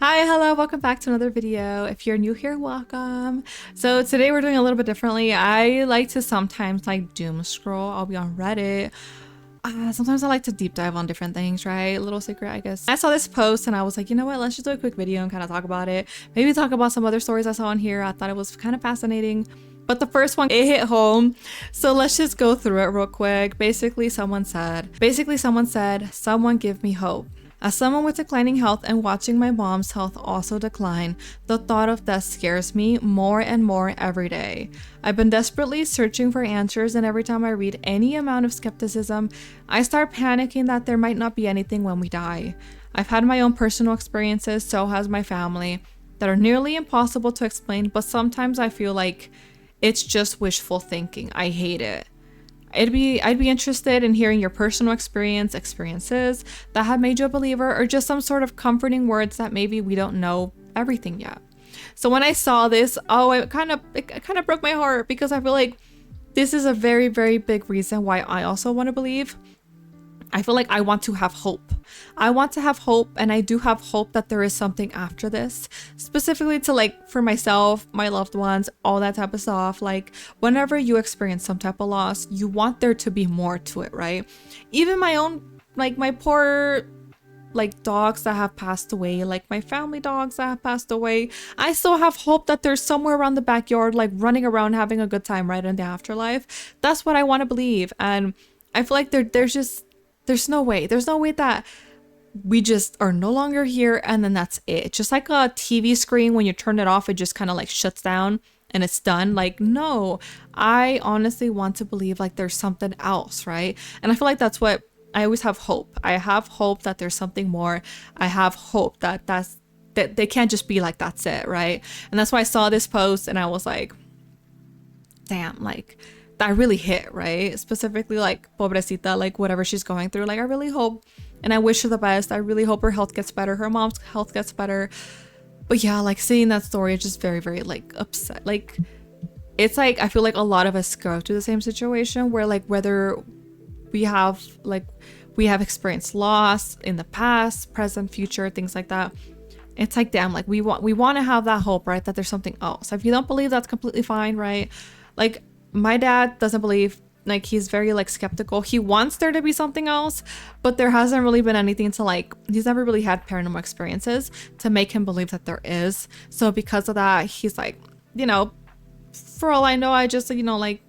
Hi, hello, welcome back to another video. If you're new here, welcome. So today we're doing a little bit differently. I like to sometimes like doom scroll. I'll be on Reddit. Sometimes I like to deep dive on different things, right? Little secret, I guess. I saw this post and I was like, you know what? Let's just do a quick video and kind of talk about it. Maybe talk about some other stories I saw on here. I thought it was kind of fascinating. But the first one, it hit home. So let's just go through it real quick. Basically, someone said, someone give me hope. As someone with declining health and watching my mom's health also decline, the thought of death scares me more and more every day. I've been desperately searching for answers, and every time I read any amount of skepticism, I start panicking that there might not be anything when we die. I've had my own personal experiences, so has my family, that are nearly impossible to explain, but sometimes I feel like it's just wishful thinking. I hate it. I'd be interested in hearing your personal experiences that have made you a believer, or just some sort of comforting words that maybe we don't know everything yet. So when I saw this, it kind of broke my heart, because I feel like this is a very, very big reason why I also want to believe. I feel like I want to have hope. I want to have hope, and I do have hope that there is something after this, specifically to like for myself, my loved ones, all that type of stuff. Like whenever you experience some type of loss, you want there to be more to it, right? Even my own, like my poor like dogs that have passed away, like my family dogs that have passed away, I still have hope that there's somewhere around the backyard, like running around having a good time, right, in the afterlife. That's what I want to believe. And I feel like there's no way that we just are no longer here and then that's it. Just like a TV screen, when you turn it off, it just kind of like shuts down and it's done. Like, no, I honestly want to believe like there's something else, right? And I feel like that's what I always have hope. I have hope that there's something more. I have hope that that they can't just be like that's it, right? And that's why I saw this post and I was like, damn, like that really hit, right? Specifically like pobrecita, like whatever she's going through. Like I really hope and I wish her the best. I really hope her health gets better, her mom's health gets better. But yeah, like seeing that story, it's just very, very like upset. Like it's like I feel like a lot of us go through the same situation where like whether we have experienced loss in the past, present, future, things like that. It's like, damn, like we want to have that hope, right? That there's something else. If you don't believe, that's completely fine, right? Like my dad doesn't believe, like he's very like skeptical. He wants there to be something else, but there hasn't really been anything to like, he's never really had paranormal experiences to make him believe that there is. So because of that, he's like, you know, for all I know, I just, you know, like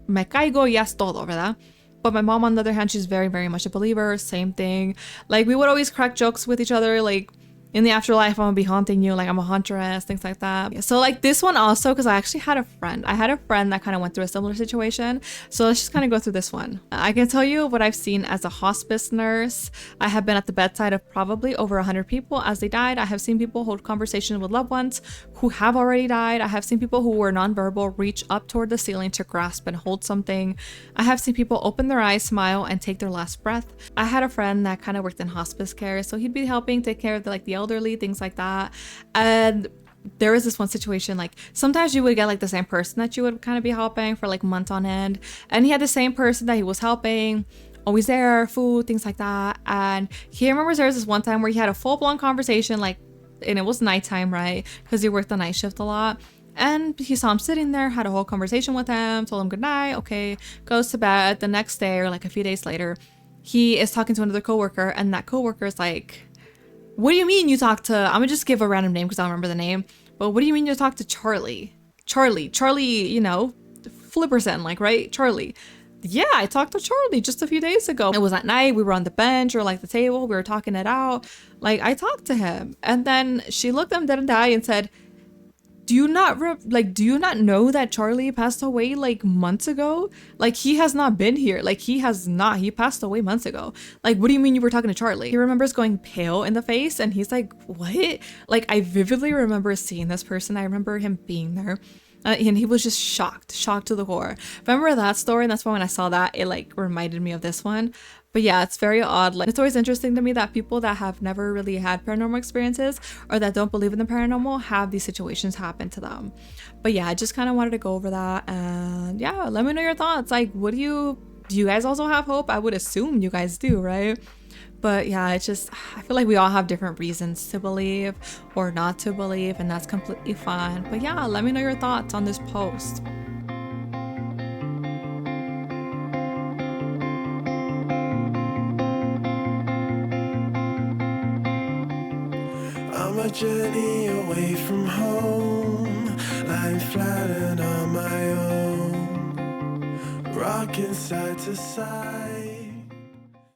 me caigo y es todo, ¿verdad? But my mom, on the other hand, she's very, very much a believer. Same thing. Like we would always crack jokes with each other, like in the afterlife, I'm gonna be haunting you, like I'm a huntress, things like that. So like this one also, because I actually had a friend. I had a friend that kind of went through a similar situation. So let's just kind of go through this one. I can tell you what I've seen as a hospice nurse. I have been at the bedside of probably over 100 people as they died. I have seen people hold conversations with loved ones who have already died. I have seen people who were nonverbal reach up toward the ceiling to grasp and hold something. I have seen people open their eyes, smile, and take their last breath. I had a friend that kind of worked in hospice care, so he'd be helping take care of the elderly, things like that. And there was this one situation, like sometimes you would get like the same person that you would kind of be helping for like months on end, and he had the same person that he was helping, always there, food, things like that. And he remembers there was this one time where he had a full-blown conversation, like, and it was nighttime, right, because he worked the night shift a lot. And he saw him sitting there, had a whole conversation with him, told him good night, okay, goes to bed. The next day, or like a few days later, he is talking to another coworker, and that coworker is like, what do you mean you talked to, I'm gonna just give a random name because I don't remember the name, but what do you mean you talked to Charlie, you know, Flipperson, like, right? Charlie. Yeah, I talked to Charlie just a few days ago. It was at night. We were on the bench or like the table. We were talking it out. Like I talked to him. And then she looked him dead in the eye and said, do you not know that Charlie passed away like months ago? Like he has not been here. Like he passed away months ago. Like, what do you mean you were talking to Charlie? He remembers going pale in the face and he's like, what? Like I vividly remember seeing this person. I remember him being there. And he was just shocked to the core. Remember that story? And that's why when I saw that, it like reminded me of this one. But yeah, it's very odd. Like it's always interesting to me that people that have never really had paranormal experiences or that don't believe in the paranormal have these situations happen to them. But yeah, I just kind of wanted to go over that. And yeah, let me know your thoughts. Like, do you guys also have hope? I would assume you guys do, right? But yeah, it's just, I feel like we all have different reasons to believe or not to believe, and that's completely fine. But yeah, let me know your thoughts on this post. I'm a journey away from home, lying flat and on my own, rocking side to side.